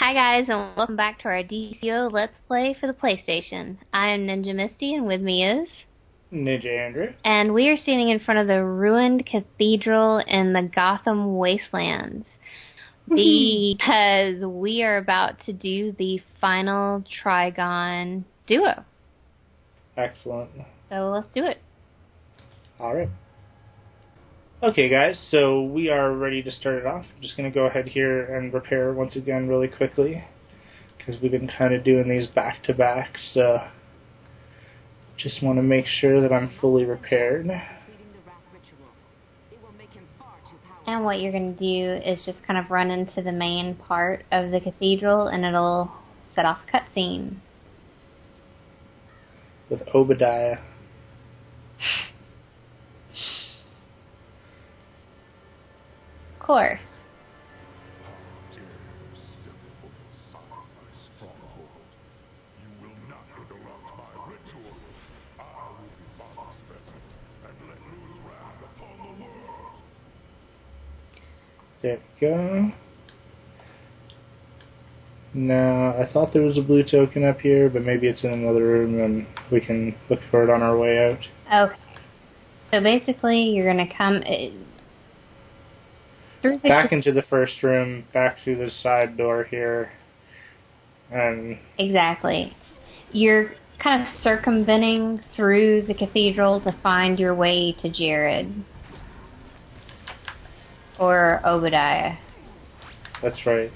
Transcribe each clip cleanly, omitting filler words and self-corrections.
Hi guys, and welcome back to our DCUO Let's Play for the PlayStation. I am Ninja Misty, and with me is... Ninja Andrew. And we are standing in front of the ruined cathedral in the Gotham wastelands. Because we are about to do the final Trigon duo. Excellent. So let's do it. Alright. Okay guys, so we are ready to start it off. I'm just going to go ahead here and repair once again really quickly, because we've been kind of doing these back-to-back, so just want to make sure that I'm fully repaired. And what you're going to do is just kind of run into the main part of the cathedral, and it'll set off a cutscene. With Obadiah. Of course. How dare you step foot inside my stronghold? You will not interrupt my ritual. I will be Father's vessel and let loose wrath upon the world. There we go. Now, I thought there was a blue token up here, but maybe it's in another room and we can look for it on our way out. Okay. So basically, you're going to come... back into the first room, back through the side door here, and... Exactly. You're kind of circumventing through the cathedral to find your way to Jared. Or Obadiah. That's right.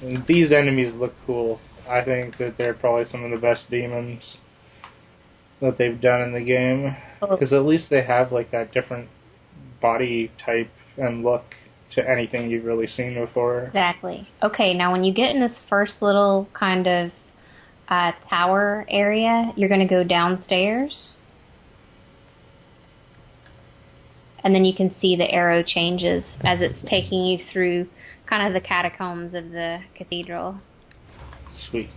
And these enemies look cool. I think that they're probably some of the best demons that they've done in the game. Because at least they have like that different body type and look to anything you've really seen before. Exactly. Okay, now when you get in this first little kind of tower area, you're going to go downstairs. And then you can see the arrow changes as it's taking you through kind of the catacombs of the cathedral. Sweet.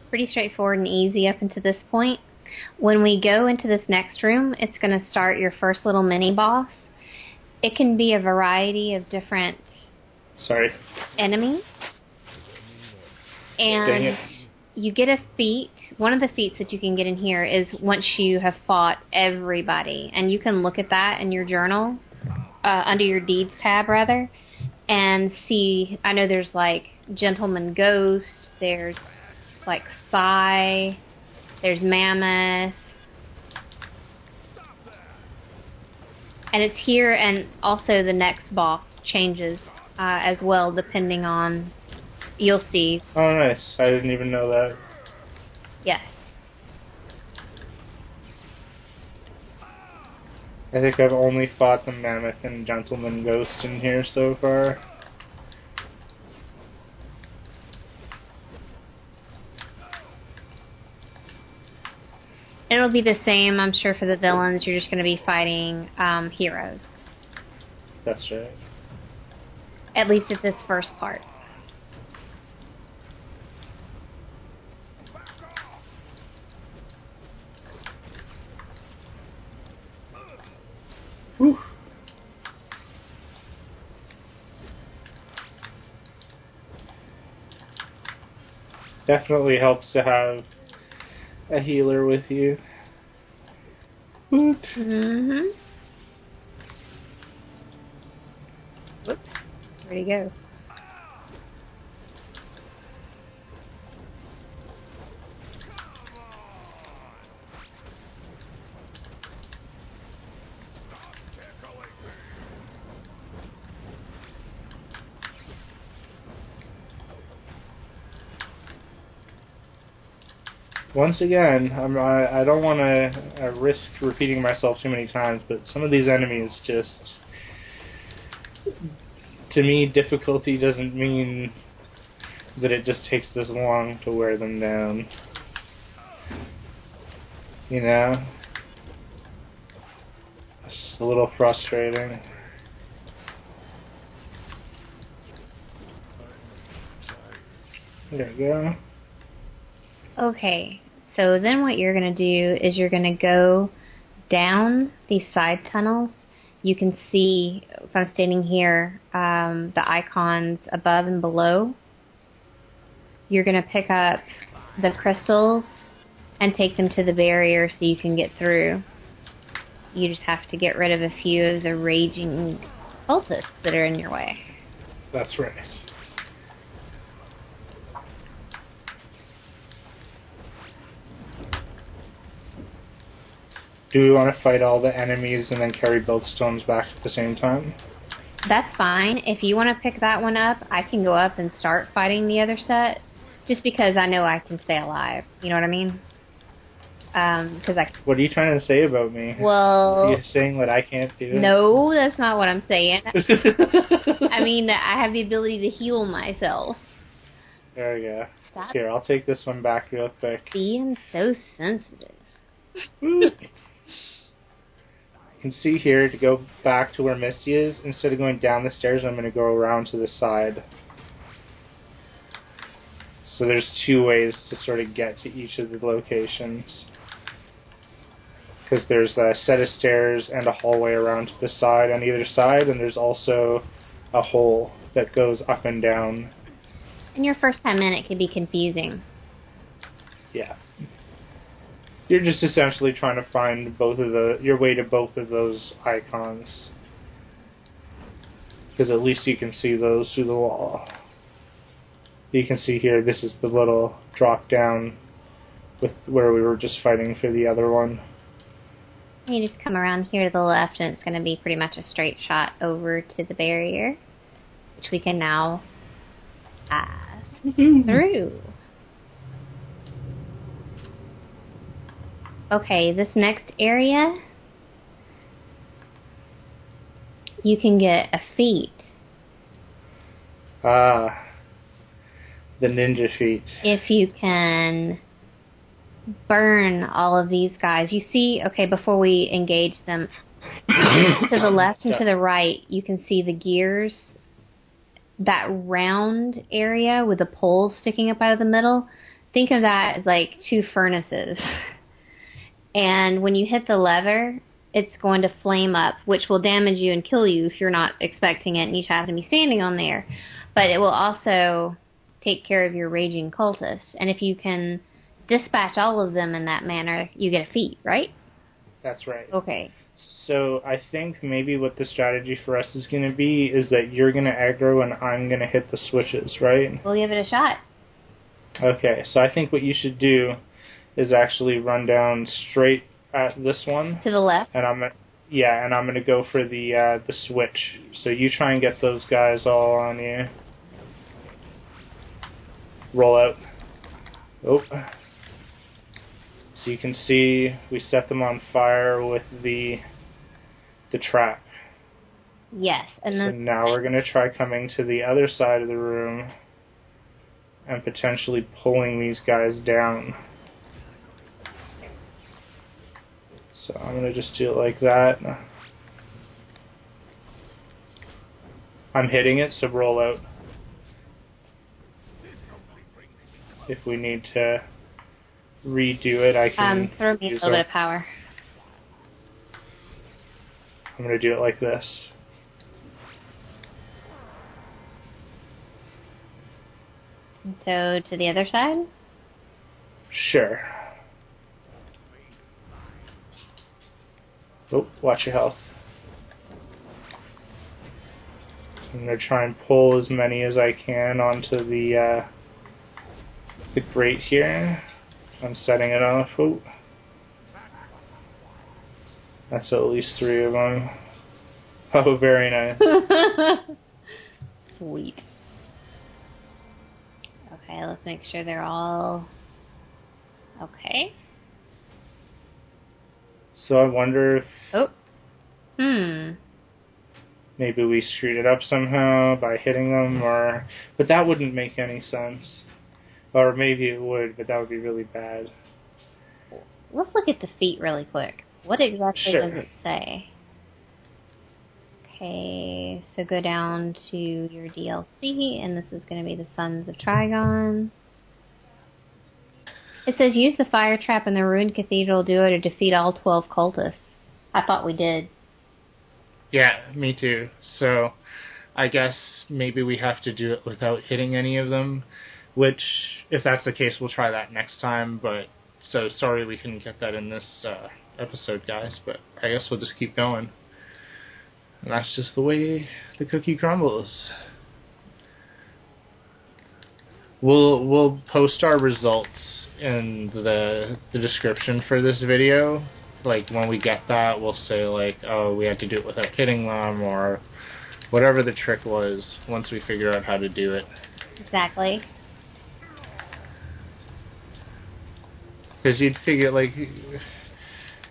Pretty straightforward and easy up until this point. When we go into this next room, it's going to start your first little mini-boss. It can be a variety of different enemies. And you get a feat. One of the feats that you can get in here is once you have fought everybody. And you can look at that in your journal, under your deeds tab, rather, and see, I know there's like Gentleman Ghost, there's like Psy, there's Mammoth. And it's here, and also the next boss changes as well, depending on... You'll see. Oh, nice. I didn't even know that. Yes. I think I've only fought the Mammoth and Gentleman Ghost in here so far. It'll be the same, I'm sure, for the villains. You're just going to be fighting heroes. That's right. At least at this first part. Whew. Definitely helps to have a healer with you. Mm-hmm. Whoops. Where'd he go? Once again, I don't want to risk repeating myself too many times, but some of these enemies just... To me, difficulty doesn't mean that it just takes this long to wear them down. You know? It's a little frustrating. There we go. Okay, so then what you're going to do is you're going to go down these side tunnels. You can see, if I'm standing here, the icons above and below. You're going to pick up the crystals and take them to the barrier so you can get through. You just have to get rid of a few of the raging cultists that are in your way. That's right. Do we want to fight all the enemies and then carry both stones back at the same time? That's fine. If you want to pick that one up, I can go up and start fighting the other set. Just because I know I can stay alive. You know what I mean? What are you trying to say about me? Well... You're saying that I can't do it? No, that's not what I'm saying. I mean, I have the ability to heal myself. There we go. Stop Here, I'll take this one back real quick. being so sensitive. You can see here, to go back to where Misty is, instead of going down the stairs, I'm going to go around to the side. So there's two ways to sort of get to each of the locations. Because there's a set of stairs and a hallway around to the side on either side, and there's also a hole that goes up and down. In your first time in, it can be confusing. Yeah. You're just essentially trying to find your way to both of those icons. Because at least you can see those through the wall. You can see here, this is the little drop down with where we were just fighting for the other one. You just come around here to the left, and it's going to be pretty much a straight shot over to the barrier, which we can now pass through. Okay, this next area, you can get a feat. Ah, the ninja feat. If you can burn all of these guys. You see, okay, before we engage them, to the left and to the right, you can see the gears. That round area with the poles sticking up out of the middle, think of that as like two furnaces. And when you hit the lever, it's going to flame up, which will damage you and kill you if you're not expecting it and you just happen to be standing on there. But it will also take care of your raging cultists. And if you can dispatch all of them in that manner, you get a feat, right? That's right. Okay. So I think maybe what the strategy for us is going to be is that you're going to aggro and I'm going to hit the switches, right? We'll give it a shot. Okay, so I think what you should do is actually run down straight at this one. To the left? And I'm going to go for the switch. So you try and get those guys all on you. Roll out. Oh. So you can see we set them on fire with the trap. Yes, and So then now we're going to try coming to the other side of the room and potentially pulling these guys down. So I'm going to just do it like that. I'm hitting it, so roll out. If we need to redo it, I can throw me a little bit of power. I'm going to do it like this. And so to the other side? Sure. Oh, watch your health. I'm going to try and pull as many as I can onto the grate here. I'm setting it off. Oh. That's at least 3 of them. Oh, very nice. Sweet. Okay, let's make sure they're all okay. So I wonder if... Oh. maybe we screwed it up somehow by hitting them, but that wouldn't make any sense. Or maybe it would, but that would be really bad. Let's look at the feet really quick. What exactly Sure. does it say? Okay, so go down to your DLC, and this is going to be the Sons of Trigon. It says use the fire trap in the ruined cathedral duo to defeat all 12 cultists. I thought we did. Yeah, me too. So I guess maybe we have to do it without hitting any of them, which, if that's the case, we'll try that next time. But so sorry we couldn't get that in this episode, guys, but I guess we'll just keep going. And that's just the way the cookie crumbles. We'll post our results in the description for this video. Like, when we get that, we'll say, like, oh, we had to do it without hitting them, or whatever the trick was, once we figure out how to do it. Exactly. Because you'd figure, like,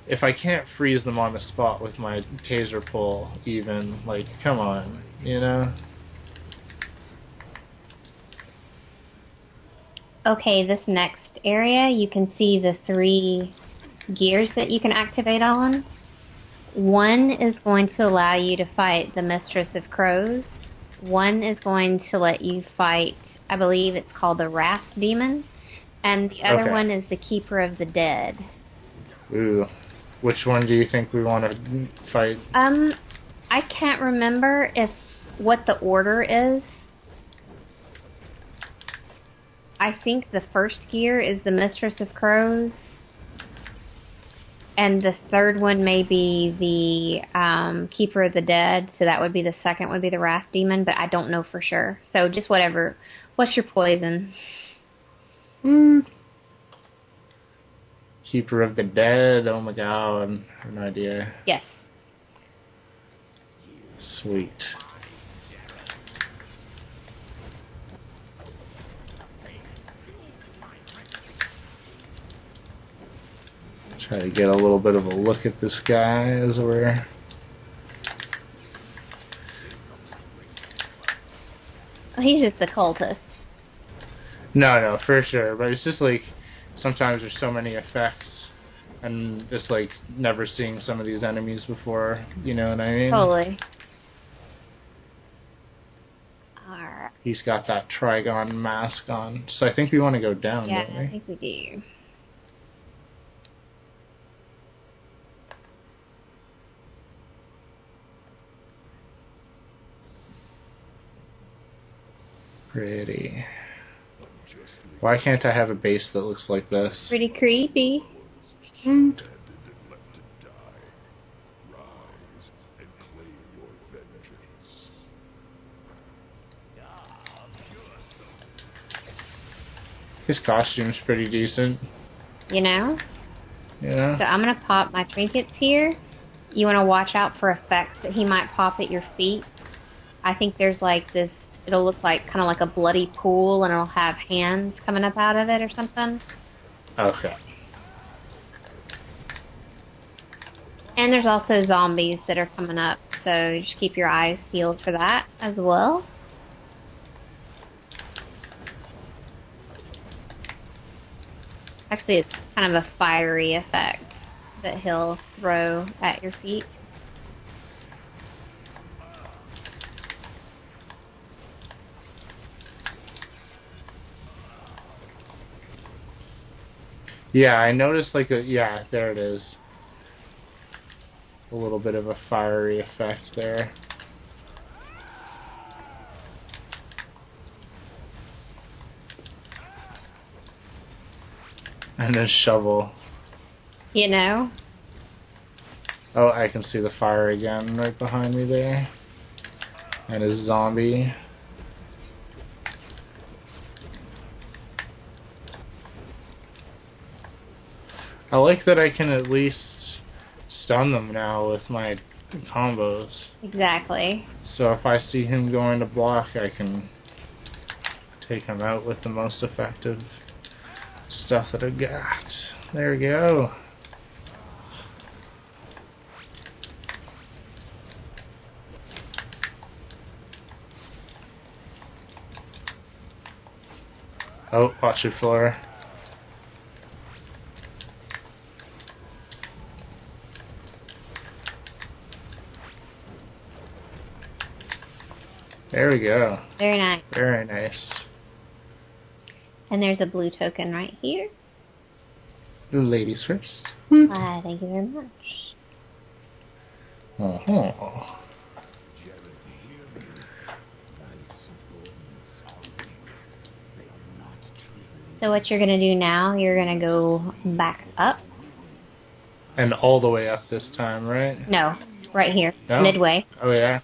if I can't freeze them on the spot with my taser pull, even, like, come on, you know? Okay, this next area, you can see the 3 gears that you can activate on. One is going to allow you to fight the Mistress of Crows. One is going to let you fight, I believe it's called the Wrath Demon. And the other one is the Keeper of the Dead. Ooh. Which one do you think we want to fight? I can't remember what the order is. I think the first gear is the Mistress of Crows. And the third one may be the Keeper of the Dead, so that would be the second would be the Wrath Demon, but I don't know for sure. So just whatever. What's your poison? Keeper of the Dead, oh my god, I have no idea. Yes. Sweet. Try to get a little bit of a look at this guy as we're... He's just a cultist. No, for sure, but it's just like, sometimes there's so many effects, and just like, never seeing some of these enemies before, you know what I mean? Totally. Alright. He's got that Trigon mask on, so I think we want to go down, Yeah, don't we? I think we do. Pretty. Why can't I have a base that looks like this? Pretty creepy. Dead and left to die. Rise and claim your vengeance. His costume's pretty decent. You know? Yeah. So I'm going to pop my trinkets here. You want to watch out for effects that he might pop at your feet. I think there's like this, it'll look like kind of like a bloody pool, and it'll have hands coming up out of it or something. Okay. And there's also zombies that are coming up, so just keep your eyes peeled for that as well. Actually, it's kind of a fiery effect that he'll throw at your feet. Yeah, I noticed like yeah, there it is. A little bit of a fiery effect there. And a shovel. You know? Oh, I can see the fire again right behind me there. And a zombie. I like that I can at least stun them now with my combos. Exactly. So if I see him going to block, I can take him out with the most effective stuff that I've got. There we go. Oh, watch your floor. There we go. Very nice. Very nice. And there's a blue token right here. Ladies first. Thank you very much. Uh-huh. So what you're going to do now, you're going to go back up. And all the way up this time, right? No, right here, No? midway. Oh, yeah?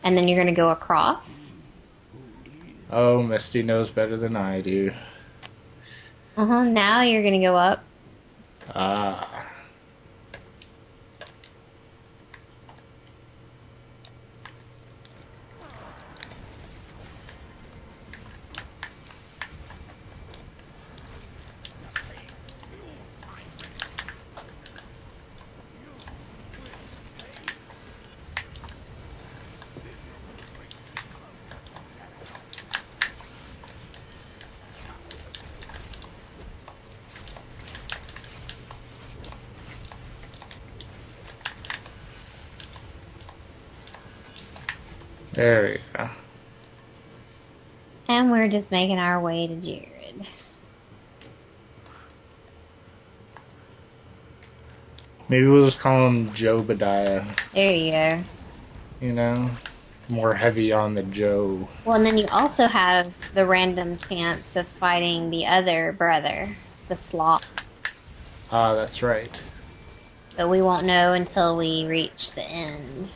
And then you're going to go across. Oh, Misty knows better than I do. Now you're going to go up. Ah. There we go. And we're just making our way to Jared. Maybe we'll just call him Jobadiah. There you go. You know? More heavy on the Joe. Well, and then you also have the random chance of fighting the other brother, the Sloth. Ah, that's right. But we won't know until we reach the end.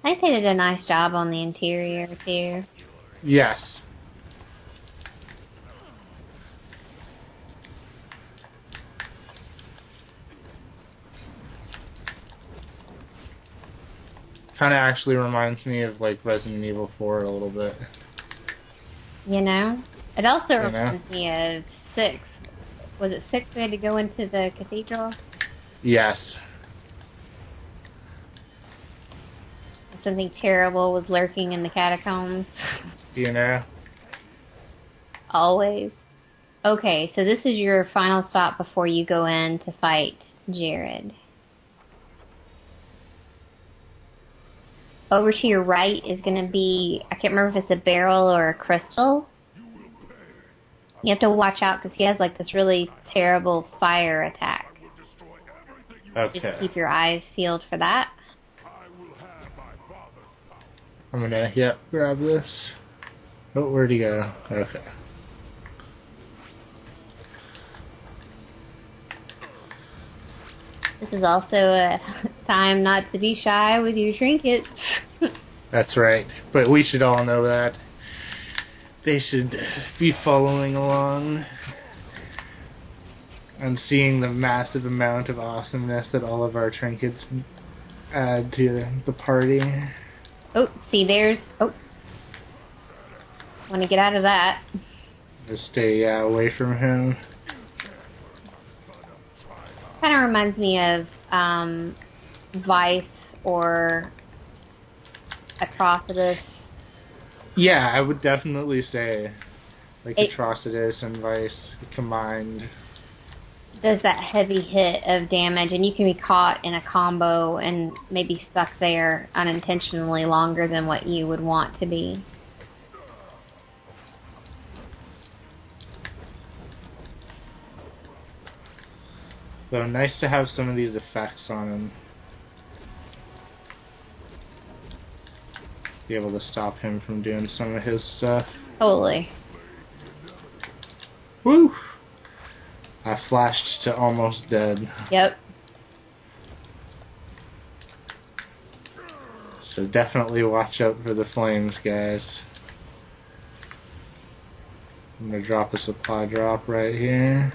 I think they did a nice job on the interior, too. Yes. Kind of actually reminds me of, like, Resident Evil 4 a little bit. You know? It also reminds me of 6. Was it 6 we had to go into the cathedral? Yes. Something terrible was lurking in the catacombs. You know? Always. Okay, so this is your final stop before you go in to fight Jared. Over to your right is going to be, I can't remember if it's a barrel or a crystal. You have to watch out because he has like this really terrible fire attack. Okay. Just keep your eyes peeled for that. I'm gonna, grab this. Oh, where'd he go? Okay. This is also a time not to be shy with your trinkets. That's right. But we should all know that. They should be following along and seeing the massive amount of awesomeness that all of our trinkets add to the party. Oh, see, there's... Oh. Want to get out of that. Just stay away from him. Kind of reminds me of Vice or Atrocitus. Yeah, I would definitely say like Atrocitus and Vice combined. Does that heavy hit of damage, and you can be caught in a combo and maybe stuck there unintentionally longer than what you would want to be. So nice to have some of these effects on him. Be able to stop him from doing some of his stuff. Totally. Woo! I flashed to almost dead. Yep. So definitely watch out for the flames, guys. I'm gonna drop a supply drop right here.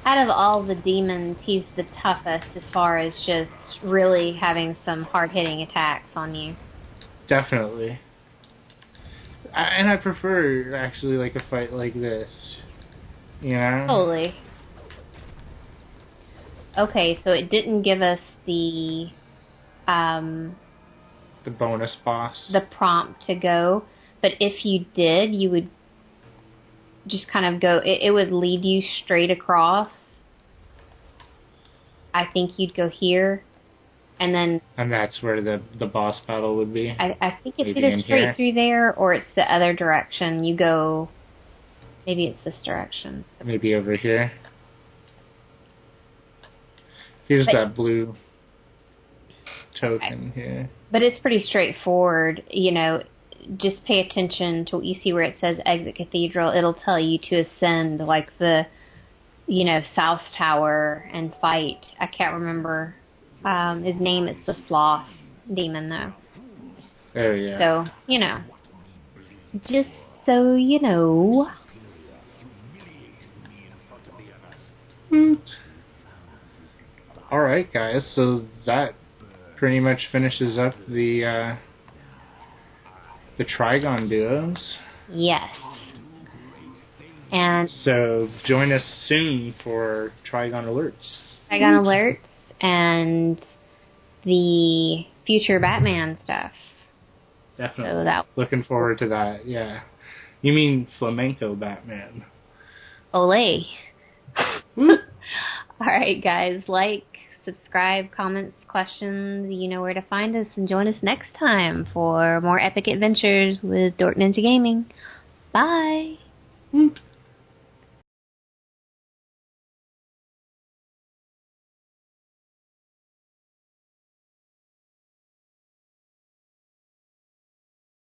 Out of all the demons, he's the toughest as far as just really having some hard-hitting attacks on you. Definitely. And I prefer, actually, like, a fight like this. You know? Totally. Okay, so it didn't give us the bonus boss. the prompt to go, but if you did, you would just kind of go, it would lead you straight across. I think you'd go here, and then... And that's where the boss battle would be? I think it's maybe either straight through there, or it's the other direction. You go... Maybe it's this direction. Maybe over here. Here's that blue token here. But it's pretty straightforward, you know. Just pay attention to what you see where it says exit Cathedral. It'll tell you to ascend, like, the, you know, South Tower and fight. I can't remember his name. It's the Sloth Demon, though. Oh, yeah. So, you know. Just so you know. Alright, guys, so that pretty much finishes up the Trigon duos. Yes. And so join us soon for Trigon alerts. Trigon alerts and the future Batman stuff. Definitely. So looking forward to that, yeah. You mean flamenco Batman. Olay. Alright, guys, like, subscribe, comments, questions, you know where to find us, and join us next time for more epic adventures with DorkNinjaGaming. Bye!